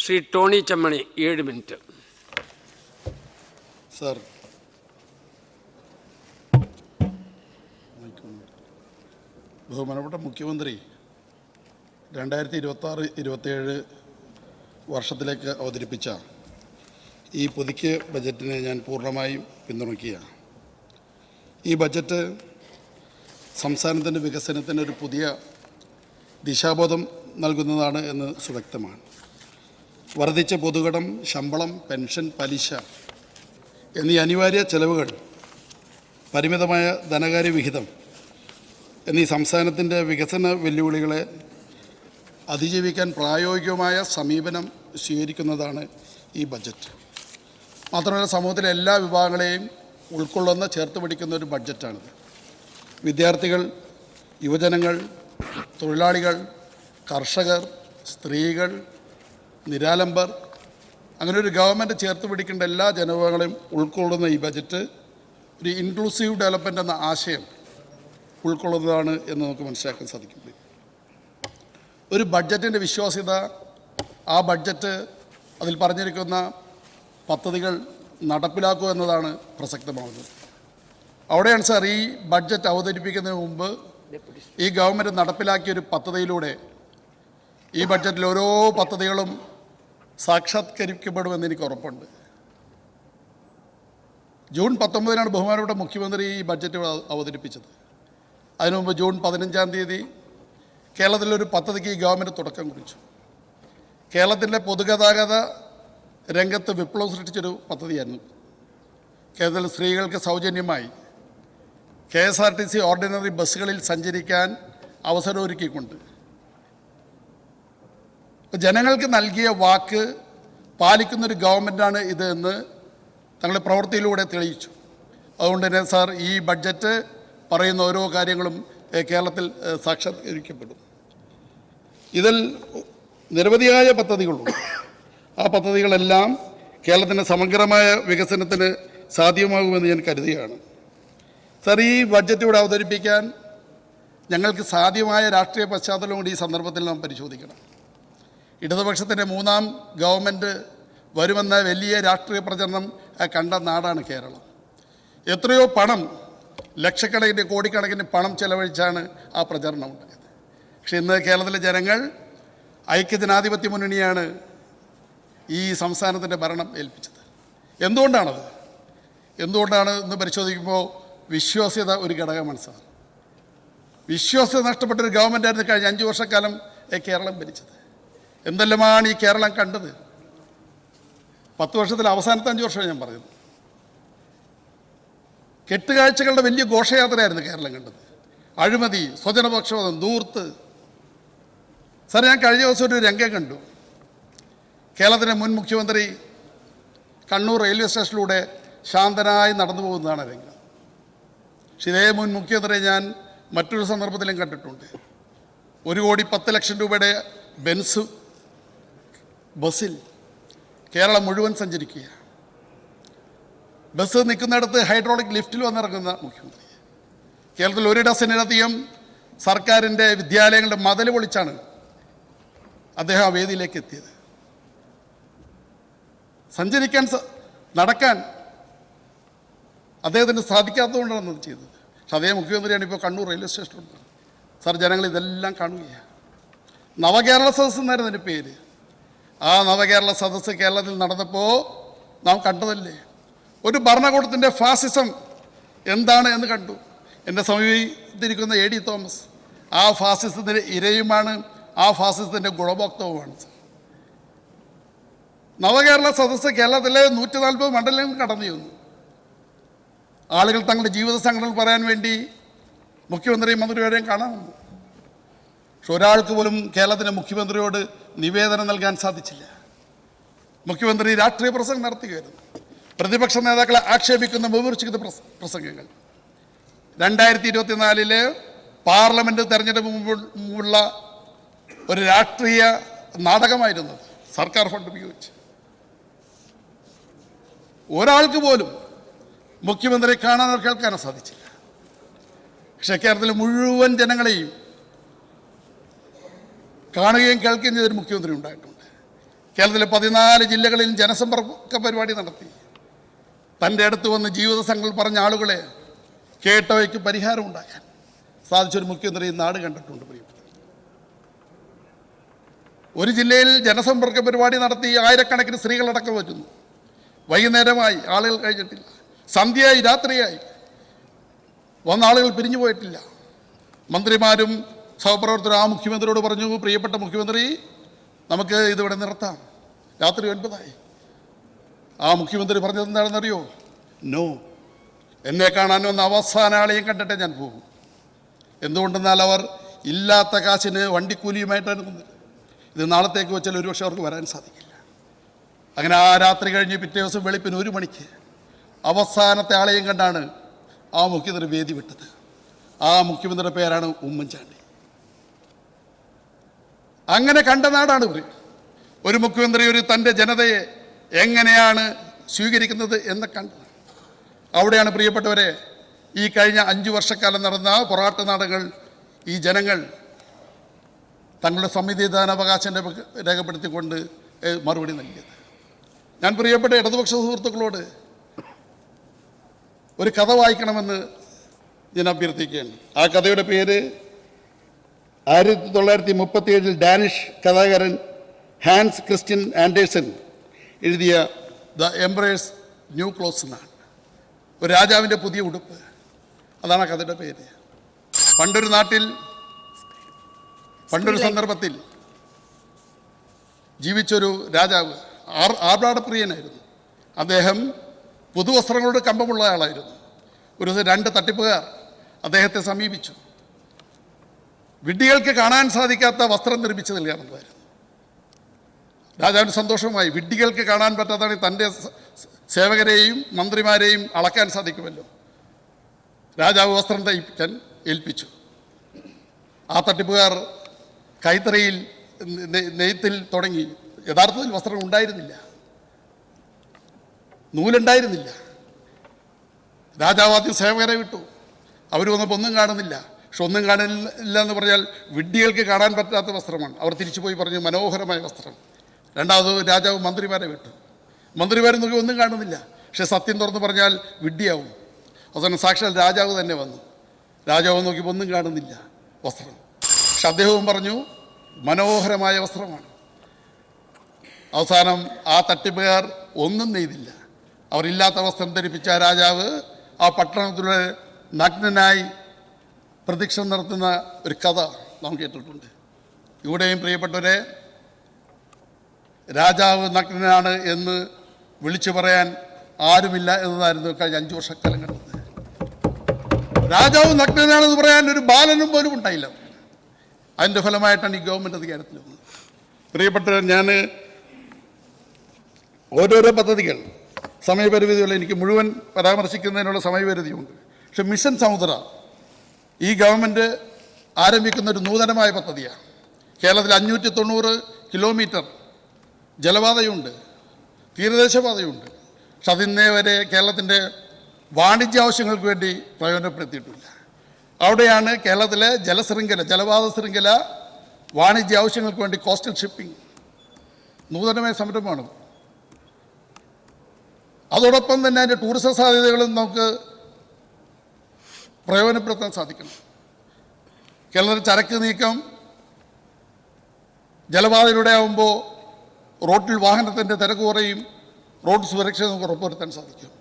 Shri Tony Chammani 7 minute. Sir, ബഹുമാനപ്പെട്ട മുഖ്യമന്ത്രി 2026-27 വർഷത്തിലേക്ക് അവതരിപ്പിച്ച ഈ പുതുക്കിയ ബജറ്റിനെ ഞാൻ പൂർണ്ണമായും പിന്തുണയ്ക്കുകയാണ്. ഈ ബജറ്റ് സംസ്ഥാനത്തിൻ്റെ വികസനത്തിന് ഒരു പുതിയ ദിശാബോധം നൽകുന്നതാണ് എന്ന് സുവ്യക്തമാണ്. വർദ്ധിച്ച പൊതുകടം, ശമ്പളം, പെൻഷൻ, പലിശ എന്നീ അനിവാര്യ ചെലവുകൾ, പരിമിതമായ ധനകാര്യ വിഹിതം എന്നീ സംസ്ഥാനത്തിൻ്റെ വികസന വെല്ലുവിളികളെ അതിജീവിക്കാൻ പ്രായോഗികമായ സമീപനം സ്വീകരിക്കുന്നതാണ് ഈ ബജറ്റ്. മാത്രമല്ല, സമൂഹത്തിലെ എല്ലാ വിഭാഗങ്ങളെയും ഉൾക്കൊള്ളുന്ന, ചേർത്ത് പിടിക്കുന്ന ഒരു ബഡ്ജറ്റാണിത്. വിദ്യാർത്ഥികൾ, യുവജനങ്ങൾ, തൊഴിലാളികൾ, കർഷകർ, സ്ത്രീകൾ, നിരാലംബർ, അങ്ങനെ ഒരു ഗവൺമെൻറ് ചേർത്ത് പിടിക്കേണ്ട എല്ലാ ജനവിഭാഗങ്ങളെയും ഉൾക്കൊള്ളുന്ന ഈ ബജറ്റ് ഒരു ഇൻക്ലൂസീവ് ഡെവലപ്മെൻ്റ് എന്ന ആശയം ഉൾക്കൊള്ളുന്നതാണ് എന്ന് നമുക്ക് മനസ്സിലാക്കാൻ സാധിക്കും. ഒരു ബഡ്ജറ്റിൻ്റെ വിശ്വാസ്യത, ആ ബഡ്ജറ്റ് അതിൽ പറഞ്ഞിരിക്കുന്ന പദ്ധതികൾ നടപ്പിലാക്കുക എന്നതാണ് പ്രസക്തമാകുന്നത്. അവിടെയാണ് സാർ ഈ ബഡ്ജറ്റ് അവതരിപ്പിക്കുന്നതിന് മുമ്പ് ഈ ഗവൺമെൻറ് നടപ്പിലാക്കിയൊരു പദ്ധതിയിലൂടെ ഈ ബഡ്ജറ്റിൽ ഓരോ പദ്ധതികളും സാക്ഷാത്കരിക്കപ്പെടുമെന്ന് എനിക്ക് ഉറപ്പുണ്ട്. ജൂൺ 19 ബഹുമാനപ്പെട്ട മുഖ്യമന്ത്രി ഈ ബഡ്ജറ്റ് അവതരിപ്പിച്ചത്. അതിനു മുമ്പ് ജൂൺ 15 കേരളത്തിലൊരു പദ്ധതിക്ക് ഈ ഗവൺമെൻറ് തുടക്കം കുറിച്ചു. കേരളത്തിൻ്റെ പൊതുഗതാഗത രംഗത്ത് വിപ്ലവം സൃഷ്ടിച്ചൊരു പദ്ധതിയായിരുന്നു. കേരളത്തിൽ സ്ത്രീകൾക്ക് സൗജന്യമായി KSRTC ഓർഡിനറി ബസ്സുകളിൽ സഞ്ചരിക്കാൻ അവസരമൊരുക്കിക്കൊണ്ട് ജനങ്ങൾക്ക് നൽകിയ വാക്ക് പാലിക്കുന്നൊരു ഗവൺമെൻറ്റാണ് ഇത് എന്ന് തങ്ങളുടെ പ്രവൃത്തിയിലൂടെ തെളിയിച്ചു. അതുകൊണ്ട് തന്നെ സാർ, ഈ ബഡ്ജറ്റ് പറയുന്ന ഓരോ കാര്യങ്ങളും കേരളത്തിൽ സാക്ഷാത്കരിക്കപ്പെടും. ഇതിൽ നിരവധിയായ പദ്ധതികളുണ്ട്. ആ പദ്ധതികളെല്ലാം കേരളത്തിൻ്റെ സമഗ്രമായ വികസനത്തിന് സാധ്യമാകുമെന്ന് ഞാൻ കരുതുകയാണ്. സാർ, ഈ ബഡ്ജറ്റ് ഇവിടെ അവതരിപ്പിക്കാൻ ഞങ്ങൾക്ക് സാധ്യമായ രാഷ്ട്രീയ പശ്ചാത്തലം കൂടി ഈ സന്ദർഭത്തിൽ നാം പരിശോധിക്കണം. ഇടതുപക്ഷത്തിൻ്റെ 3ാം ഗവൺമെൻറ് വരുമെന്ന വലിയ രാഷ്ട്രീയ പ്രചരണം കണ്ട നാടാണ് കേരളം. എത്രയോ പണം, ലക്ഷക്കണക്കിന് കോടിക്കണക്കിന് പണം ചെലവഴിച്ചാണ് ആ പ്രചരണം ഉണ്ടായത്. പക്ഷേ ഇന്ന് കേരളത്തിലെ ജനങ്ങൾ ഐക്യജനാധിപത്യ മുന്നണിയാണ് ഈ സംസ്ഥാനത്തിൻ്റെ ഭരണം ഏൽപ്പിച്ചത്. എന്തുകൊണ്ടാണ് എന്ന് പരിശോധിക്കുമ്പോൾ വിശ്വാസ്യത ഒരു ഘടകമാണ് സാർ. വിശ്വാസ്യത നഷ്ടപ്പെട്ടൊരു ഗവൺമെൻറ്റായിരുന്നു കഴിഞ്ഞ 5 വർഷക്കാലം കേരളം ഭരിച്ചത്. എന്തെല്ലാമാണ് ഈ കേരളം കണ്ടത്? 10 വർഷത്തിൽ അവസാനത്തെ 5 വർഷമാണ് ഞാൻ പറയുന്നത്. കെട്ടുകാഴ്ചകളുടെ വലിയ ഘോഷയാത്രയായിരുന്നു കേരളം കണ്ടത്. അഴിമതി, സ്വജനപക്ഷപാതം, ധൂർത്ത്. സാർ, ഞാൻ കഴിഞ്ഞ ദിവസം ഒരു രംഗം കണ്ടു. കേരളത്തിൻ്റെ മുൻ മുഖ്യമന്ത്രി കണ്ണൂർ റെയിൽവേ സ്റ്റേഷനിലൂടെ ശാന്തനായി നടന്നു പോകുന്നതാണ് രംഗം. പക്ഷേ ഇതേ മുൻ മുഖ്യമന്ത്രിയെ ഞാൻ മറ്റൊരു സന്ദർഭത്തിലും കണ്ടിട്ടുണ്ട്. 1,10,00,000 രൂപയുടെ ബെൻസ് ബസ്സിൽ കേരളം മുഴുവൻ സഞ്ചരിക്കുക. ബസ് നിൽക്കുന്നിടത്ത് ഹൈഡ്രോളിക് ലിഫ്റ്റിൽ വന്നിറങ്ങുന്ന മുഖ്യമന്ത്രി. കേരളത്തിൽ 1 ഡസനിലധികം സർക്കാരിൻ്റെ വിദ്യാലയങ്ങളുടെ മതിൽ പൊളിച്ചാണ് അദ്ദേഹം ആ വേദിയിലേക്ക് എത്തിയത്. സഞ്ചരിക്കാൻ, നടക്കാൻ അദ്ദേഹത്തിന് സാധിക്കാത്തതുകൊണ്ടാണ് അത് ചെയ്തത്. പക്ഷെ അതേ മുഖ്യമന്ത്രിയാണ് ഇപ്പോൾ കണ്ണൂർ റെയിൽവേ സ്റ്റേഷനിലുണ്ട്. സാർ, ജനങ്ങൾ ഇതെല്ലാം കാണുകയാണ്. നവകേരള സദസ്സ് എന്നായിരുന്നു അതിൻ്റെ പേര്. ആ നവകേരള സദസ്സ് കേരളത്തിൽ നടന്നപ്പോൾ നാം കണ്ടതല്ലേ, ഒരു ഭരണകൂടത്തിൻ്റെ ഫാസിസം എന്താണ് എന്ന് കണ്ടു. എൻ്റെ സമീപത്തിരിക്കുന്ന AD തോമസ് ആ ഫാസിസത്തിൻ്റെ ഇരയുമാണ്, ആ ഫാസിസത്തിൻ്റെ ഗുണഭോക്താവുമാണ്. നവകേരള സദസ്സ് കേരളത്തിലെ 140 മണ്ഡലങ്ങൾ കടന്നു ചെന്നു. ആളുകൾ തങ്ങളുടെ ജീവിത സംഘടനകൾ പറയാൻ വേണ്ടി മുഖ്യമന്ത്രിയും മന്ത്രിമാരെയും കാണാൻ വന്നു. പക്ഷെ ഒരാൾക്ക് പോലും കേരളത്തിലെ മുഖ്യമന്ത്രിയോട് നിവേദനം നൽകാൻ സാധിച്ചില്ല. മുഖ്യമന്ത്രി രാഷ്ട്രീയ പ്രസംഗം നടത്തുകയായിരുന്നു. പ്രതിപക്ഷ നേതാക്കളെ ആക്ഷേപിക്കുന്ന, വിമർശിക്കുന്ന പ്രസംഗങ്ങൾ. 2024 പാർലമെൻറ്റ് തെരഞ്ഞെടുപ്പ് മുമ്പുള്ള ഒരു രാഷ്ട്രീയ നാടകമായിരുന്നത്. സർക്കാർ ഫണ്ട് ഉപയോഗിച്ച് ഒരാൾക്ക് പോലും മുഖ്യമന്ത്രിയെ കാണാനോ കേൾക്കാനോ സാധിച്ചില്ല. പക്ഷേ കേരളത്തിലെ മുഴുവൻ ജനങ്ങളെയും കാണുകയും കേൾക്കുകയും ചെയ്തൊരു മുഖ്യമന്ത്രി ഉണ്ടായിട്ടുണ്ട്. കേരളത്തിലെ 14 ജില്ലകളിൽ ജനസമ്പർക്ക പരിപാടി നടത്തി. തൻ്റെ അടുത്ത് വന്ന് ജീവിത സങ്കല്പം പറഞ്ഞ ആളുകളെ കേട്ടവയ്ക്ക് പരിഹാരം ഉണ്ടാക്കാൻ സാധിച്ചൊരു മുഖ്യമന്ത്രി നാട് കണ്ടിട്ടുണ്ട്. പ്രിയപ്പെട്ട ഒരു ജില്ലയിൽ ജനസമ്പർക്ക പരിപാടി നടത്തി ആയിരക്കണക്കിന് സ്ത്രീകളടക്കം വരുന്നു. വൈകുന്നേരമായി, ആളുകൾ കഴിഞ്ഞിട്ടില്ല. സന്ധ്യയായി, രാത്രിയായി, വന്ന ആളുകൾ പിരിഞ്ഞു പോയിട്ടില്ല. മന്ത്രിമാരും സഹപ്രവർത്തകരും ആ മുഖ്യമന്ത്രിയോട് പറഞ്ഞു, പ്രിയപ്പെട്ട മുഖ്യമന്ത്രി, നമുക്ക് ഇതിവിടെ നിർത്താം. രാത്രി 9 ആ മുഖ്യമന്ത്രി പറഞ്ഞത് എന്താണെന്നറിയോ? നോ, എന്നെ കാണാൻ വന്ന അവസാന ആളെയും കണ്ടിട്ടേ ഞാൻ പോകും. എന്തുകൊണ്ടെന്നാൽ അവർ ഇല്ലാത്ത കാശിന് വണ്ടിക്കൂലിയുമായിട്ടാണ് വന്നത്. ഇത് നാളത്തേക്ക് വെച്ചാൽ ഒരുപക്ഷെ അവർക്ക് വരാൻ സാധിക്കില്ല. അങ്ങനെ ആ രാത്രി കഴിഞ്ഞ് പിറ്റേ ദിവസം വെളുപ്പിന് 1 മണിക്ക് അവസാനത്തെ ആളെയും കണ്ടാണ് ആ മുഖ്യമന്ത്രി വേദി വിട്ടത്. ആ മുഖ്യമന്ത്രിയുടെ പേരാണ് ഉമ്മൻചാണ്ടി. അങ്ങനെ കണ്ട നാടാണ് ഒരു മുഖ്യമന്ത്രി തൻ്റെ ജനതയെ എങ്ങനെയാണ് സ്വീകരിക്കുന്നത് എന്ന് കണ്ടത്. അവിടെയാണ് പ്രിയപ്പെട്ടവരെ ഈ കഴിഞ്ഞ 5 വർഷക്കാലം നടന്ന പൊറാട്ട് നാടുകൾ ഈ ജനങ്ങൾ തങ്ങളുടെ സമ്മതിദാനാവകാശം രേഖപ്പെടുത്തിക്കൊണ്ട് മറുപടി നൽകിയത്. ഞാൻ പ്രിയപ്പെട്ട ഇടതുപക്ഷ സുഹൃത്തുക്കളോട് ഒരു കഥ വായിക്കണമെന്ന് ഞാൻ അഭ്യർത്ഥിക്കുകയാണ്. ആ കഥയുടെ പേര് 1937 ഡാനിഷ് കഥാകാരൻ ഹാൻസ് ക്രിസ്റ്റ്യൻ ആൻഡേഴ്സൺ എഴുതിയ ദ എംബ്രേഴ്സ് ന്യൂ ക്ലോത്ത്സ് എന്നാണ്. ഒരു രാജാവിൻ്റെ പുതിയ ഉടുപ്പ്, അതാണ് ആ കഥയുടെ പേര്. പണ്ടൊരു സന്ദർഭത്തിൽ ജീവിച്ചൊരു രാജാവ് ആർഭാടപ്രിയനായിരുന്നു. അദ്ദേഹം പുതുവസ്ത്രങ്ങളുടെ കമ്പമുള്ള ആളായിരുന്നു. ഒരു 2 തട്ടിപ്പുകാർ അദ്ദേഹത്തെ സമീപിച്ചു. വിഡ്ഢികൾക്ക് കാണാൻ സാധിക്കാത്ത വസ്ത്രം നിർമ്മിച്ചു നൽകാമെന്നതായിരുന്നു. രാജാവിന് സന്തോഷമായി. വിഡ്ഢികൾക്ക് കാണാൻ പറ്റാത്തതാണ് തൻ്റെ സേവകരെയും മന്ത്രിമാരെയും അളക്കാൻ സാധിക്കുമല്ലോ. രാജാവ് വസ്ത്രം തയ്പ്പിക്കാൻ ഏൽപ്പിച്ചു. ആ തട്ടിപ്പുകാർ കൈത്തറിയിൽ നെയ്ത്തിൽ തുടങ്ങി. യഥാർത്ഥത്തിൽ വസ്ത്രം ഉണ്ടായിരുന്നില്ല, നൂലുണ്ടായിരുന്നില്ല. രാജാവ് ആദ്യം സേവകരെ വിട്ടു. അവർ വന്നപ്പോൾ ഒന്നും കാണുന്നില്ല. പക്ഷെ ഒന്നും കാണില്ല എന്ന് പറഞ്ഞാൽ വിഡ്ഢികൾക്ക് കാണാൻ പറ്റാത്ത വസ്ത്രമാണ്. അവർ തിരിച്ചു പോയി പറഞ്ഞു, മനോഹരമായ വസ്ത്രം. രണ്ടാമത് രാജാവ് മന്ത്രിമാരെ വിട്ടു. മന്ത്രിമാരെ നോക്കി ഒന്നും കാണുന്നില്ല. പക്ഷെ സത്യം തുറന്ന് പറഞ്ഞാൽ വിഡ്ഢിയാവും. അവസാനം സാക്ഷാൽ രാജാവ് തന്നെ വന്നു. രാജാവ് നോക്കിയപ്പോൾ ഒന്നും കാണുന്നില്ല വസ്ത്രം. പക്ഷെ അദ്ദേഹവും പറഞ്ഞു മനോഹരമായ വസ്ത്രമാണ്. അവസാനം ആ തട്ടിപ്പുകാർ ഒന്നും നെയ്തില്ല. അവരില്ലാത്ത വസ്ത്രം ധരിപ്പിച്ച രാജാവ് ആ പട്ടണത്തിലൂടെ നഗ്നനായി പ്രദക്ഷിണം നടത്തുന്ന ഒരു കഥ നാം കേട്ടിട്ടുണ്ട്. ഇവിടെയും പ്രിയപ്പെട്ടവരെ, രാജാവ് നഗ്നനാണ് എന്ന് വിളിച്ചു പറയാൻ ആരുമില്ല എന്നതായിരുന്നു കഴിഞ്ഞ 5 വർഷക്കാലം കണ്ടത്. രാജാവ് നഗ്നനാണെന്ന് പറയാൻ ഒരു ബാലനും പോലും ഉണ്ടായില്ല. അതിൻ്റെ ഫലമായിട്ടാണ് ഈ ഗവൺമെൻറ് അധികാരത്തിൽ വന്നത്. പ്രിയപ്പെട്ടവർ, ഞാൻ ഓരോരോ പദ്ധതികൾ സമയപരിധിയുള്ള എനിക്ക് മുഴുവൻ പരാമർശിക്കുന്നതിനുള്ള സമയപരിധിയുണ്ട്. പക്ഷെ മിഷൻ സമുദ്ര ഈ ഗവൺമെൻറ് ആരംഭിക്കുന്ന ഒരു നൂതനമായ പദ്ധതിയാണ്. കേരളത്തിൽ 590 കിലോമീറ്റർ ജലപാതയുണ്ട്, തീരദേശപാതയുണ്ട്. പക്ഷെ അതിന്നേ വരെ കേരളത്തിൻ്റെ വാണിജ്യ ആവശ്യങ്ങൾക്ക് വേണ്ടി പ്രയോജനപ്പെടുത്തിയിട്ടില്ല. അവിടെയാണ് കേരളത്തിലെ ജലപാത ശൃംഖല വാണിജ്യ ആവശ്യങ്ങൾക്ക് വേണ്ടി കോസ്റ്റൽ ഷിപ്പിംഗ് നൂതനമായ സംരംഭമാണ്. അതോടൊപ്പം തന്നെ അതിൻ്റെ ടൂറിസം സാധ്യതകളും നമുക്ക് പ്രയോജനപ്പെടുത്താൻ സാധിക്കണം. കേരളത്തിൽ ചരക്ക് നീക്കം ജലപാതയിലൂടെ ആകുമ്പോൾ റോഡിൽ വാഹനത്തിൻ്റെ തിരക്ക് കുറയും, റോഡ് സുരക്ഷ നമുക്ക് ഉറപ്പുവരുത്താൻ സാധിക്കും.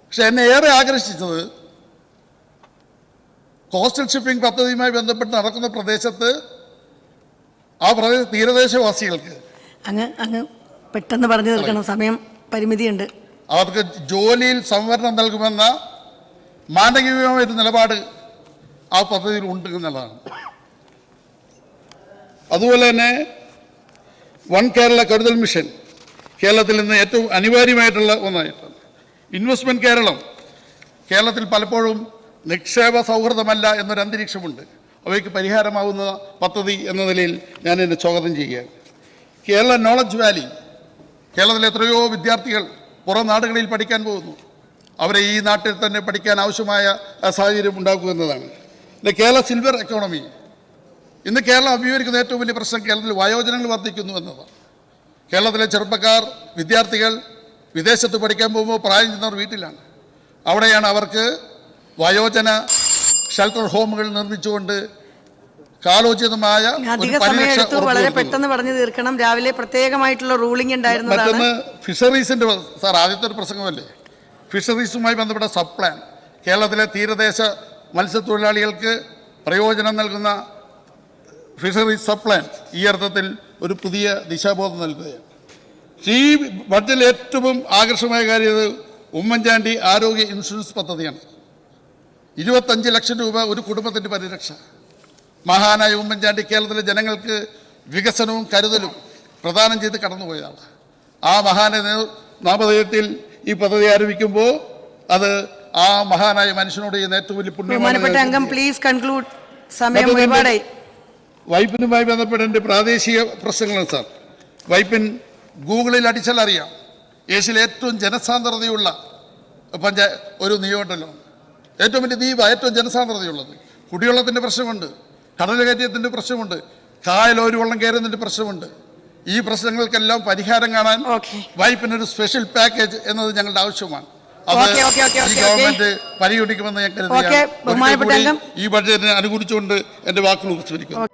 പക്ഷെ എന്നെ ഏറെ ആകർഷിച്ചത് കോസ്റ്റൽ ഷിപ്പിംഗ് പദ്ധതിയുമായി ബന്ധപ്പെട്ട് നടക്കുന്ന പ്രദേശത്ത് ആ തീരദേശവാസികൾക്ക് അങ്ങ് പെട്ടെന്ന് പറഞ്ഞു തീർക്കണം, സമയം പരിമിതിയുണ്ട്. അവർക്ക് ജോലിയിൽ സംവരണം നൽകുമെന്ന മാനവികമായ ഒരു നിലപാട് ആ പദ്ധതിയിൽ ഉണ്ട് എന്നുള്ളതാണ്. അതുപോലെ തന്നെ വൺ കേരള കരുതൽ മിഷൻ കേരളത്തിൽ നിന്ന് ഏറ്റവും അനിവാര്യമായിട്ടുള്ള ഒന്നായിട്ടാണ്. ഇൻവെസ്റ്റ്മെൻറ്റ് കേരളത്തിൽ പലപ്പോഴും നിക്ഷേപ സൗഹൃദമല്ല എന്നൊരു അന്തരീക്ഷമുണ്ട്. അവയ്ക്ക് പരിഹാരമാവുന്ന പദ്ധതി എന്ന നിലയിൽ ഞാൻ എന്നെ സ്വാഗതം ചെയ്യുകയാണ്. കേരള നോളജ് വാലി, കേരളത്തിലെ എത്രയോ വിദ്യാർത്ഥികൾ പുറം നാടുകളിൽ പഠിക്കാൻ പോകുന്നു. അവരെ ഈ നാട്ടിൽ തന്നെ പഠിക്കാൻ ആവശ്യമായ സാഹചര്യം ഉണ്ടാക്കുക എന്നതാണ്. പിന്നെ കേരള സിൽവർ എക്കോണമി, ഇന്ന് കേരളം അഭിമുഖീകരിക്കുന്ന ഏറ്റവും വലിയ പ്രശ്നം കേരളത്തിൽ വയോജനങ്ങൾ വർദ്ധിക്കുന്നു എന്നതാണ്. കേരളത്തിലെ ചെറുപ്പക്കാർ, വിദ്യാർത്ഥികൾ വിദേശത്ത് പഠിക്കാൻ പോകുമ്പോൾ പ്രായം ചെന്നവർ വീട്ടിലാണ്. അവിടെയാണ് അവർക്ക് വയോജന ഷെൽട്ടർ ഹോമുകൾ നിർമ്മിച്ചുകൊണ്ട് കാലോചിതമായ അധിക സമയം എടുത്തു. വളരെ പെട്ടെന്ന് പറഞ്ഞു തീർക്കണം. രാവിലെ പ്രത്യേകമായിട്ടുള്ള റൂളിംഗ് ഉണ്ടായിരുന്നതാണ്. മറ്റൊന്ന് ഫിഷറീസിന്റെ, സാർ ആദ്യത്തെ ഒരു പ്രസംഗമല്ലേ, ഫിഷറീസുമായി ബന്ധപ്പെട്ട സബ് പ്ലാൻ കേരളത്തിലെ തീരദേശ മത്സ്യത്തൊഴിലാളികൾക്ക് പ്രയോജനം നൽകുന്ന ഫിഷറീസ് സബ് പ്ലാൻ ഈ അർത്ഥത്തിൽ ഒരു പുതിയ ദിശാബോധം നൽകുകയാണ്. ഈ ബഡ്ജറ്റിൽ ഏറ്റവും ആകർഷകമായ കാര്യം ഇത് ഉമ്മൻചാണ്ടി ആരോഗ്യ ഇൻഷുറൻസ് പദ്ധതിയാണ്. 25 ലക്ഷം രൂപ ഒരു കുടുംബത്തിൻ്റെ പരിരക്ഷ. മഹാനായ ഉമ്മൻചാണ്ടി കേരളത്തിലെ ജനങ്ങൾക്ക് വികസനവും കരുതലും പ്രദാനം ചെയ്ത് കടന്നുപോയതാണ്. ആ മഹാന്റെ നാമധേയത്തിൽ ഈ പദ്ധതി ആരംഭിക്കുമ്പോൾ അത് ആ മഹാനായ മനുഷ്യനോട് ചെയ്യുന്ന ഏറ്റവും വലിയ പുണ്യമാണ്. വൈപ്പിനുമായി ബന്ധപ്പെട്ട എൻ്റെ പ്രാദേശിക പ്രശ്നങ്ങളാണ് സാർ. വൈപ്പിൻ ഗൂഗിളിൽ അടിച്ചാൽ അറിയാം, ഏഷ്യയിലെ ഏറ്റവും ജനസാന്ദ്രതയുള്ള ഒരു നിയമമണ്ഡലം, ഏറ്റവും വലിയ ദ്വീപ്, ഏറ്റവും ജനസാന്ദ്രതയുള്ളത്. കുടിവെള്ളത്തിൻ്റെ പ്രശ്നമുണ്ട്, കടൽ കയറ്റത്തിൻ്റെ പ്രശ്നമുണ്ട്, കായലോരു വെള്ളം കയറുന്നതിൻ്റെ പ്രശ്നമുണ്ട്. ഈ പ്രശ്നങ്ങൾക്കെല്ലാം പരിഹാരം കാണാൻ വൈപ്പിനൊരു സ്പെഷ്യൽ പാക്കേജ് എന്നത് ഞങ്ങളുടെ ആവശ്യമാണ്. അത് ഈ ഗവൺമെന്റ് പരിഗണിക്കുമെന്ന് ഞാൻ കരുതുകയാണ്. ഈ ബഡ്ജറ്റിനെ അനുകൂലിച്ചുകൊണ്ട് എൻ്റെ വാക്കുകൾ ഉപസ്മരിക്കുന്നു.